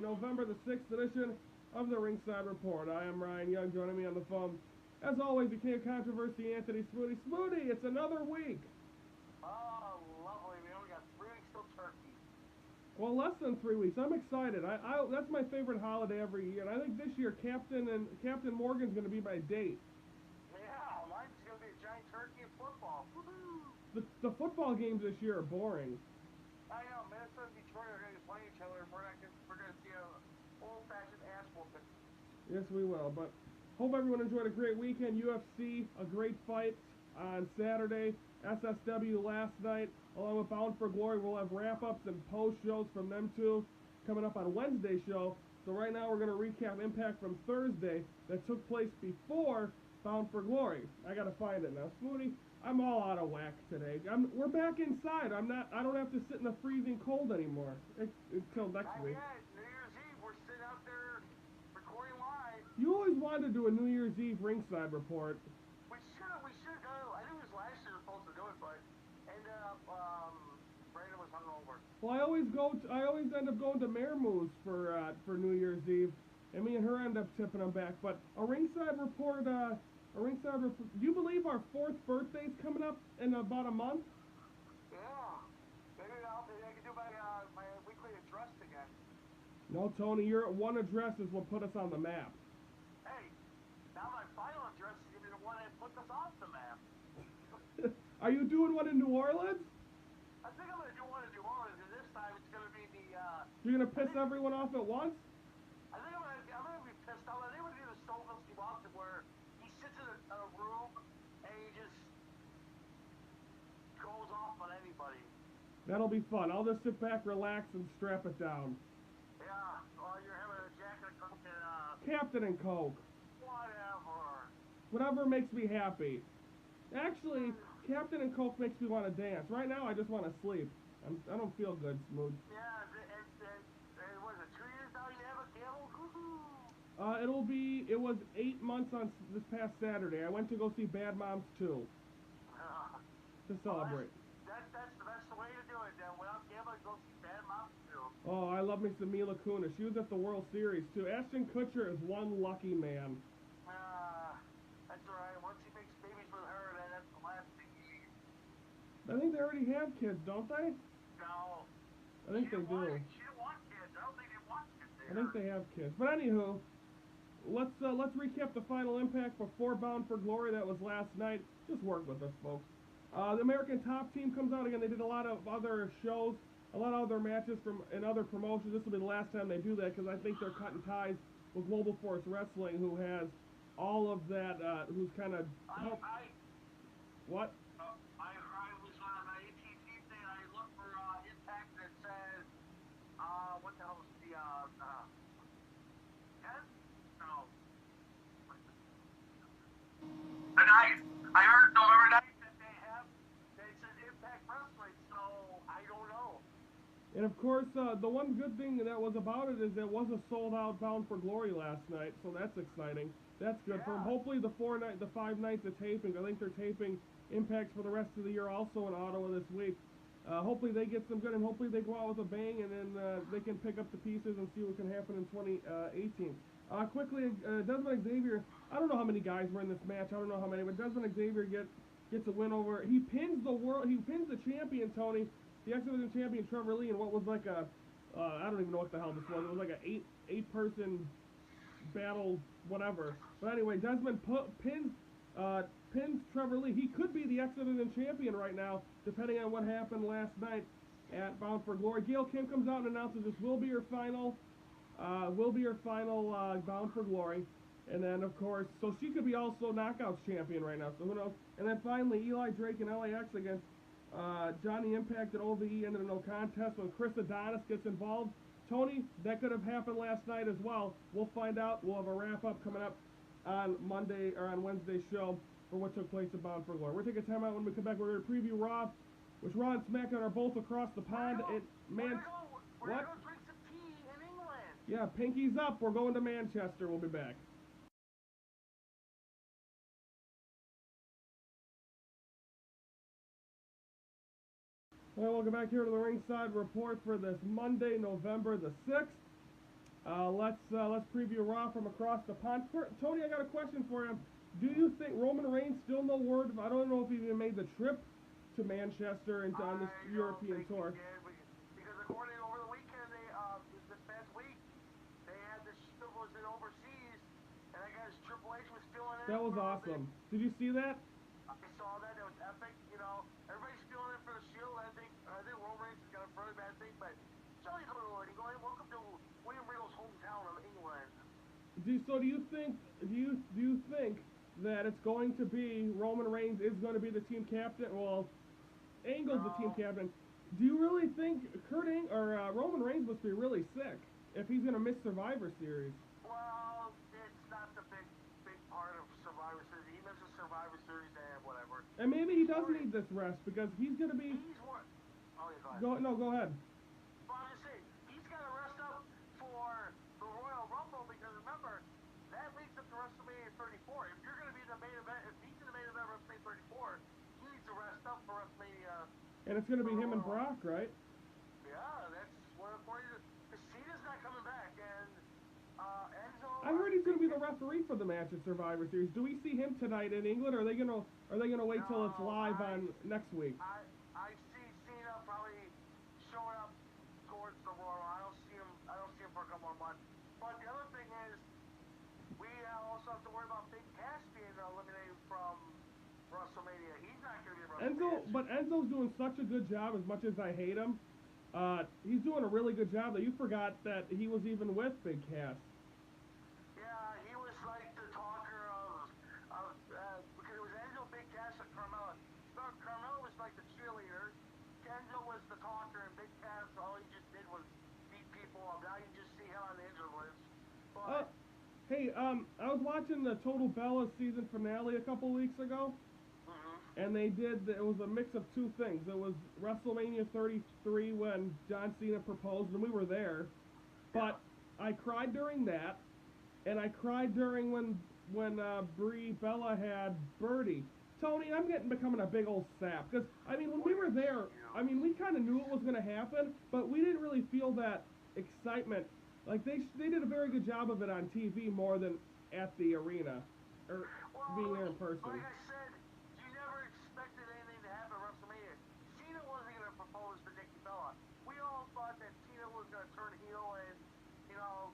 November the 6th edition of the Ringside Report. I am Ryan Young, joining me on the phone, as always, the King of Controversy, Anthony Smoody. Smoody, it's another week. Oh, lovely. We only got 3 weeks till Turkey. Well, less than 3 weeks. I'm excited. That's my favorite holiday every year, and I think this year Captain Morgan's going to be my date. Yeah, mine's going to be a giant turkey and football. Woohoo! The football games this year are boring. I know, Minnesota and Detroit are going to be playing each other, and we're going to see an old-fashioned ass whooping. Yes, we will. But hope everyone enjoyed a great weekend. UFC, a great fight on Saturday. SSW last night, along with Bound for Glory. We'll have wrap-ups and post-shows from them two coming up on Wednesday's show. So right now we're going to recap Impact from Thursday that took place before Bound for Glory. I got to find it now. Smoody, I'm all out of whack today. We're back inside. I don't have to sit in the freezing cold anymore until next week. Yeah, New Year's Eve, we're sitting out there recording live. You always wanted to do a New Year's Eve Ringside Report. We should go. I think it was last year we were supposed to do it, but ended up, Brandon was hungover. Well, I always end up going to Mermoose for New Year's Eve, and me and her end up tipping them back. But a Ringside Report. Do you believe our 4th birthday's coming up in about a month? Yeah. Maybe I can do my weekly address again. No, Tony, your one address is what put us on the map. Hey, now my final address is going to be the one that puts us off the map. Are you doing one in New Orleans? I think I'm going to do one in New Orleans, and this time it's going to be the... You're going to piss everyone off at once? I think I'm going to be pissed off. I think I'm going to do the Stone Cold Steve Austin where he sits in a room and he just goes off on anybody. That'll be fun. I'll just sit back, relax, and strap it down. Yeah, well, you're having a Jack and a Coke and, Captain and Coke. Whatever. Whatever makes me happy. Actually, Captain and Coke makes me want to dance. Right now, I just want to sleep. I don't feel good, Smooth. Yeah, and what is it, 2 years now you have a camel? Woohoo! It was 8 months on this past Saturday. I went to go see Bad Moms 2 to celebrate. That's the best way to do it, then. Without gambling, go see Bad Moms 2. Oh, I love me some Mila Kunis. She was at the World Series, too. Ashton Kutcher is one lucky man. That's alright. Once he makes babies with her, then that's the last thing he needs. I think they already have kids, don't they? No. I think they do. She didn't want kids. I don't think they want kids there. I think they have kids. But anywho, let's recap the final Impact before Bound for Glory. That was last night. Just work with us, folks. The American Top Team comes out again. They did a lot of other shows, a lot of other matches in other promotions. This will be the last time they do that because I think they're cutting ties with Global Force Wrestling, who has all of that, who's kind of... What? I was on my ATT thing, I looked for Impact that says, what the hell is the, 10? No. The 9th. I heard November 9th that they said Impact Wrestling, so I don't know. And of course, the one good thing that was about it is it was a sold-out Bound for Glory last night, so that's exciting. That's good for them. Hopefully the 5 nights of taping. I think they're taping Impacts for the rest of the year also in Ottawa this week. Hopefully they get some good, and hopefully they go out with a bang, and then they can pick up the pieces and see what can happen in 2018. Quickly, Desmond Xavier, I don't know how many guys were in this match. I don't know how many, but Desmond Xavier gets a win over. He pins the champion, Tony, the X-Division champion Trevor Lee, in what was like a, I don't even know what the hell this was. It was like an eight-person battle, whatever. But anyway, Desmond pins Trevor Lee. He could be the X-Division champion right now, depending on what happened last night at Bound for Glory. Gail Kim comes out and announces this will be her final Bound for Glory. And then, of course, so she could be also Knockouts champion right now, so who knows. And then finally, Eli Drake and LAX against Johnny Impact at OVE ended in no contest when Chris Adonis gets involved. Tony, that could have happened last night as well. We'll find out. We'll have a wrap-up coming up on Monday or on Wednesday's show for what took place at Bound for Glory. We're taking time out. When we come back, we're going to preview Raw, which Raw and SmackDown are both across the pond. We're going to drink some tea in England. Yeah, pinkies up. We're going to Manchester. We'll be back. Well, welcome back here to the Ringside Report for this Monday, November the 6th. Let's preview Raw from across the pond. Tony, I got a question for you. Do you think Roman Reigns still no word? I don't know if he even made the trip to Manchester and on this European tour. Because according over the weekend, this past week, they had the Shield was in overseas, and I guess Triple H was feeling it. That was awesome. Did you see that? I saw that. It was epic. You know, everybody's feeling it for the Shield. I think Roman Reigns has got a really bad thing, but Johnny's a little going. Welcome to William Regal's hometown of England. So do you think that it's going to be Roman Reigns is going to be the team captain? Well, Angle's the team captain. Do you really think Roman Reigns must be really sick if he's going to miss Survivor Series? Well, it's not the big part of Survivor Series. He misses Survivor Series and whatever. And maybe he does need this rest because he's going to be. Oh, yeah, go ahead. Go ahead. Well, I'm just saying, he's got to rest up for the Royal Rumble because remember, that leads up to WrestleMania 34. If you're going to be the main event, if he's in the main event of WrestleMania 34, he needs to rest up for WrestleMania. And it's going to be him and Brock, right? Yeah, that's what according to Cena's not coming back, and Enzo. I heard he's going to be the referee for the match at Survivor Series. Do we see him tonight in England, or are they going to wait till it's live on next week? I see Cena probably showing up towards the Royal. I don't see him for a couple more months. But the other thing is, we also have to worry about Big Cass being eliminated from WrestleMania. He's not going to be WrestleMania. But Enzo's doing such a good job. As much as I hate him, he's doing a really good job. That you forgot that he was even with Big Cass. Yeah, he was like the talker of because it was Enzo, Big Cass, and Carmella. Carmella was like the cheerleader. Enzo was the talker, and Big Cass, all he just did was beat people up. Now you just see him on the injured list. But hey, I was watching the Total Bellas season finale a couple weeks ago. And it was a mix of two things. It was WrestleMania 33 when John Cena proposed, and we were there. But I cried during that, and I cried during when Brie Bella had Birdie. Tony, I'm becoming a big old sap. Because, I mean, when we were there, I mean, we kind of knew it was going to happen, but we didn't really feel that excitement. Like, they did a very good job of it on TV more than at the arena, or being there in person. Like I said, you never expected anything to happen at WrestleMania. Cena wasn't going to propose to Nikki Bella. We all thought that Cena was going to turn heel and,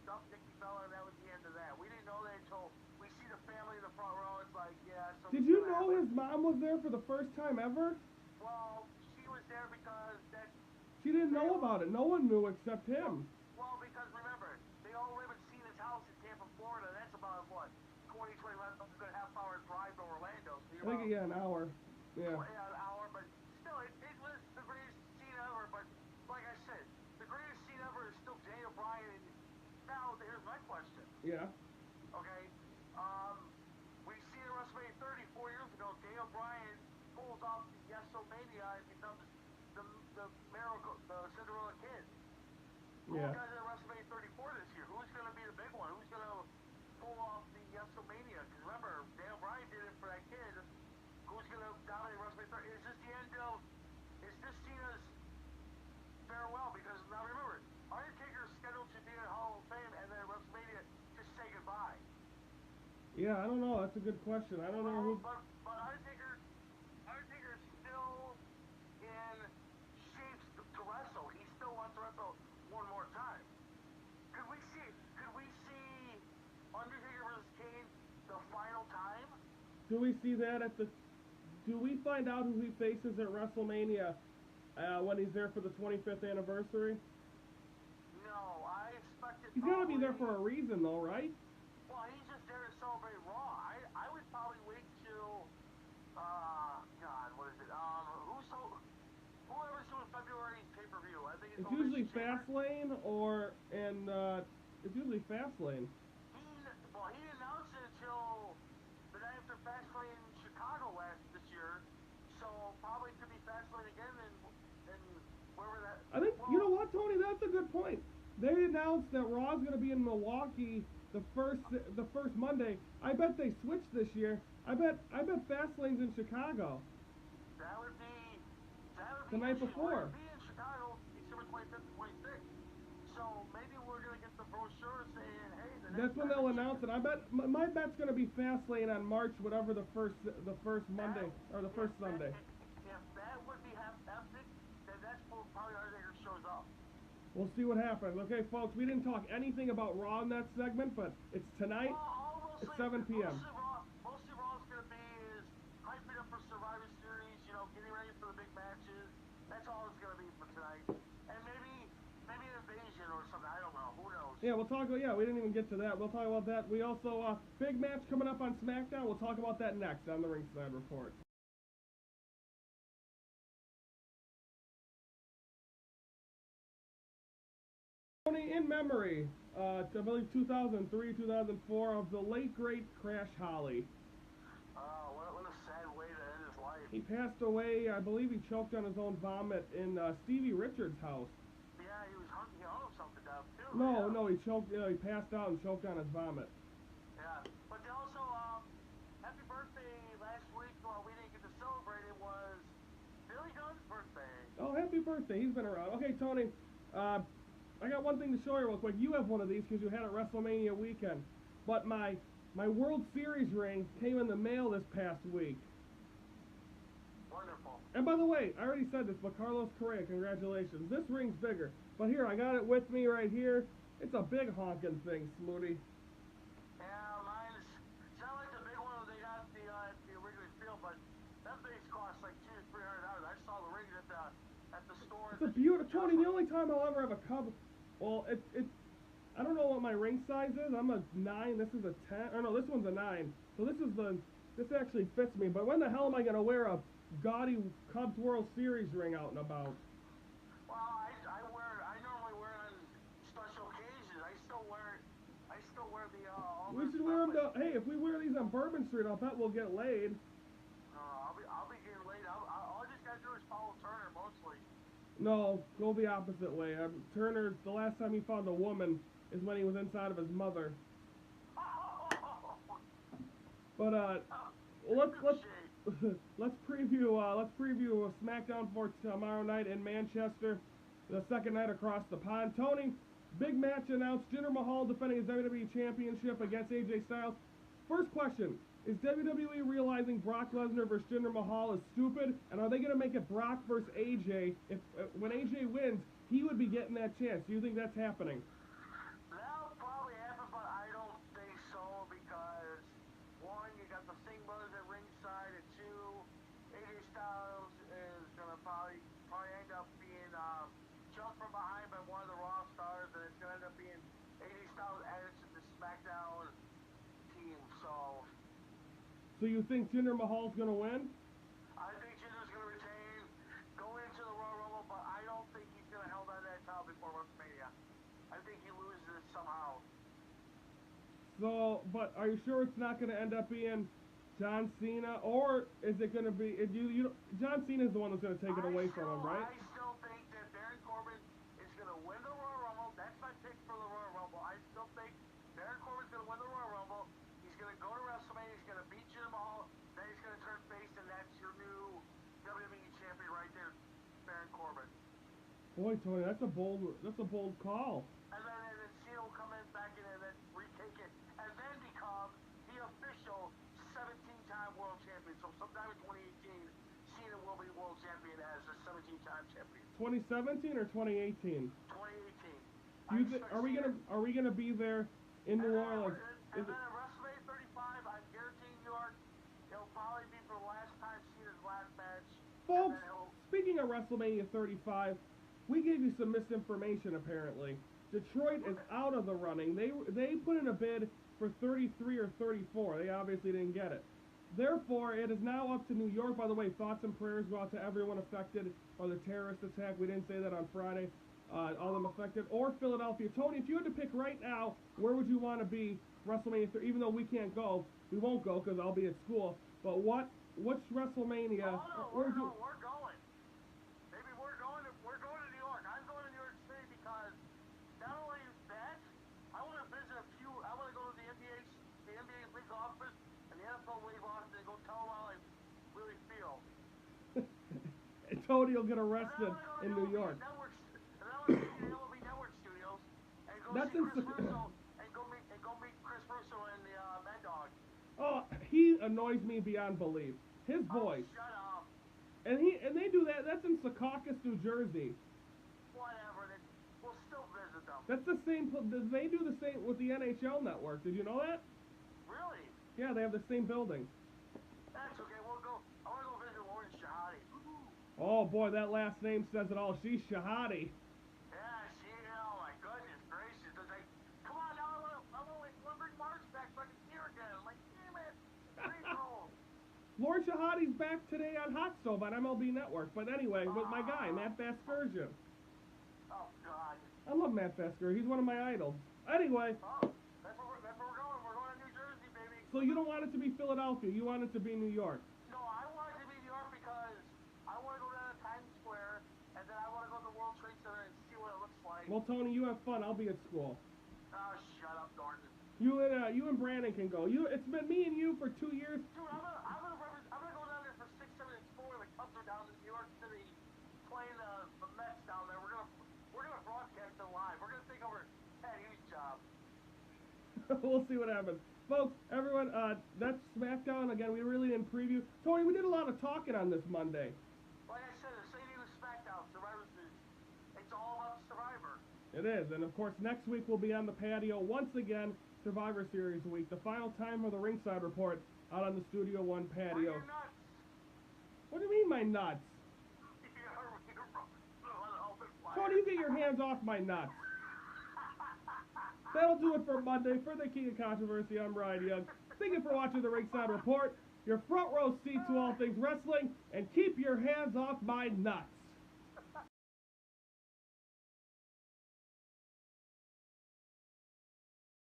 dump Nikki Bella, and that was the end of that. We didn't know that until we see the family in the front row. It's like, yeah. Did you know his mom was there for the first time ever? Well, she was there because she didn't know about it. No one knew except him. Well, because remember, they all live in Cena's house in Tampa, Florida. That's about, 25 half-hour drive to Orlando. So I think, an hour. Yeah. Yeah, an hour, but still, it was the greatest scene ever. But like I said, the greatest scene ever is still Daniel Bryan. Now, here's my question. Yeah. Okay. We see in WrestleMania 34 years ago, Daniel Bryan pulls off the Yes-O-Mania and becomes the miracle, the Cinderella Kid. Yeah. Who's going to WrestleMania 34 this year? Who's going to be the big one? Who's going to pull off the Yes-O-Mania? Because remember, Daniel Bryan did it for that kid. Who's going to dominate WrestleMania 30? Is this the end of? Is this Cena's farewell? Because now remember, Undertaker's scheduled to be in Hall of Fame, and then WrestleMania just say goodbye. Yeah, I don't know. That's a good question. I don't know who. But Undertaker's still in shape to wrestle. He still wants to wrestle one more time. Could we see Undertaker versus Kane the final time? Do we see that do we find out who he faces at WrestleMania when he's there for the 25th anniversary? No, I expect it. He's got to be there for a reason, though, right? Well, he's just there to celebrate Raw. I would probably wait till, God, what is it? Whoever's doing February's pay-per-view. I think it's usually Fastlane it's usually Fastlane. He announced it until the night after Fastlane in Chicago this year, so probably could be Fastlane again and wherever that. I think you know what, Tony, that's a good point. They announced that Raw's going to be in Milwaukee the first Monday. I bet they switched this year. I bet Fastlane's in Chicago. That would be the night before. We're going to be in Chicago December 25th and 26th. So maybe we're going to get the brochure That's when they'll announce it. I bet my bet's gonna be Fastlane on March, whatever the first Monday or the first Sunday. If that would be epic, then that's probably Undertaker shows up. We'll see what happens. Okay, folks, we didn't talk anything about Raw in that segment, but it's tonight at 7 p.m. Mostly Raw's gonna be is hyping up for Survivor Series, you know, getting ready for the big matches. That's all it's gonna be for tonight. And maybe an invasion or something. I don't know. Who knows? Yeah, we'll talk. Yeah, we didn't even get to that. We'll talk about that. We also big match coming up on Smackdown. We'll talk about that next on the Ringside Report. In memory, I believe 2003, 2004, of the late great Crash Holly. What a sad way to end his life. He passed away. I believe he choked on his own vomit in Stevie Richards' house. Yeah, he hung himself to death too. No, he choked. He passed out and choked on his vomit. Yeah, but they also, happy birthday last week. We didn't get to celebrate. It was Billy Gunn's birthday. Oh, happy birthday! He's been around. Okay, Tony. I got one thing to show you real quick. You have one of these because you had it WrestleMania weekend. But my World Series ring came in the mail this past week. Wonderful. And by the way, I already said this, but Carlos Correa, congratulations. This ring's bigger. But here, I got it with me right here. It's a big honking thing, Smooty. Yeah, mine's it's not like the big one they got at the Wrigley Field, but that thing's cost like $200 to $300. I saw the ring at the store. It's a beautiful, Tony. The only time I'll ever have a Cub. Well, I don't know what my ring size is. I'm a 9. This is a 10. Or no, this one's a 9. So this actually fits me. But when the hell am I gonna wear a gaudy Cubs World Series ring out and about? Well, I normally wear it on special occasions. I still wear the. We should wear them. Hey, if we wear these on Bourbon Street, I'll bet we'll get laid. I'll be getting laid. All I just gotta do is follow Turner mostly. No, go the opposite way. Turner, the last time he found a woman is when he was inside of his mother. But let's preview SmackDown for tomorrow night in Manchester, the second night across the pond. Tony, big match announced. Jinder Mahal defending his WWE Championship against AJ Styles. First question. Is WWE realizing Brock Lesnar versus Jinder Mahal is stupid, and are they going to make it Brock versus AJ? If when AJ wins, he would be getting that chance. Do you think that's happening? That'll probably happen, but I don't think so because one, you got the Singh brothers at ringside, and two, AJ Styles is going to probably end up being jumped from behind by one of the Raw stars, and it's going to end up being AJ Styles added to the Smackdown team. So you think Jinder Mahal's going to win? I think Jinder's going to retain, go into the Royal Rumble, but I don't think he's going to hold on that title before WrestleMania. I think he loses it somehow. So, but are you sure it's not going to end up being John Cena, or is it going to be John Cena is the one that's going to take it away from him, right? I still think that Baron Corbin is going to win the Royal Rumble. That's my pick for the Royal Rumble. I still think Baron Corbin's going to win the Royal Rumble. He's going to go to WrestleMania. He's going to beat Jinder Mahal. Then he's going to turn face, and that's your new WWE champion right there, Baron Corbin. Boy, Tony, that's a bold call. And then Cena will come in back in and then retake it, and then become the official 17-time world champion. So sometime in 2018, Cena will be world champion as a 17-time champion. 2017 or 2018? 2018. Are we gonna be there in New Orleans? And then at WrestleMania 35, I'm guaranteeing New York, it'll probably be for the last time Cena's last match. Folks, speaking of WrestleMania 35, we gave you some misinformation apparently. Detroit is out of the running. They put in a bid for 33 or 34. They obviously didn't get it. Therefore, it is now up to New York. By the way, thoughts and prayers go out to everyone affected by the terrorist attack. We didn't say that on Friday. All them affected. Or Philadelphia. Tony, if you had to pick right now, where would you want to be WrestleMania 30? Even though we can't go, we won't go because I'll be at school. But which WrestleMania? We're going. Maybe we're going to New York. I'm going to New York City because not only that, I want to visit a few. I want to go to the NBA league office and the NFL league office and go tell them how I really feel. Tony will get arrested in New York. And then I want to go to the MLB Network studios and go see Chris Russo and go meet annoys me beyond belief. His voice. Shut up. And they do that. That's in Secaucus, New Jersey. Whatever. We'll still visit them. That's the same. They do the same with the NHL network. Did you know that? Really? Yeah, they have the same building. That's okay. We'll go. I want to go visit Lauren Shahadi. Oh boy, that last name says it all. She's Shahadi. Yeah, she. Oh my goodness gracious! It's like, come on now. I want to bring Marge back so I can see her again. I'm like, damn it. Please no. Lauren Shahadi's back today on Hot Stove on MLB Network. But anyway, with my guy, Matt Vasgersian. Oh, God. I love Matt Vasgersian. He's one of my idols. Anyway. Oh, that's where we're going. We're going to New Jersey, baby. So you don't want it to be Philadelphia. You want it to be New York. No, I want it to be New York because I want to go down to Times Square, and then I want to go to the World Trade Center and see what it looks like. Well, Tony, you have fun. I'll be at school. Oh, shut up, Thornton. You and Brandon can go. It's been me and you for 2 years. Dude, I'm gonna go down there for 6, 7, and 4. The Cubs are down in New York City playing the Mets down there. We're gonna broadcast it live. We're gonna take over Pat Hughes' job. We'll see what happens. Folks, everyone, that's Smackdown. Again, we really didn't preview. Tony, we did a lot of talking on this Monday. Like I said, the same thing with Smackdown, Survivor Series. It's all about Survivor. It is, and of course, next week we'll be on the patio once again. Survivor Series week, the final time for the Ringside Report out on the Studio One patio. Are you nuts? What do you mean, my nuts? Tony, you get your hands off my nuts. That'll do it for Monday. For the King of Controversy, I'm Ryan Young. Thank you for watching the Ringside Report, your front row seat to all things wrestling, and keep your hands off my nuts.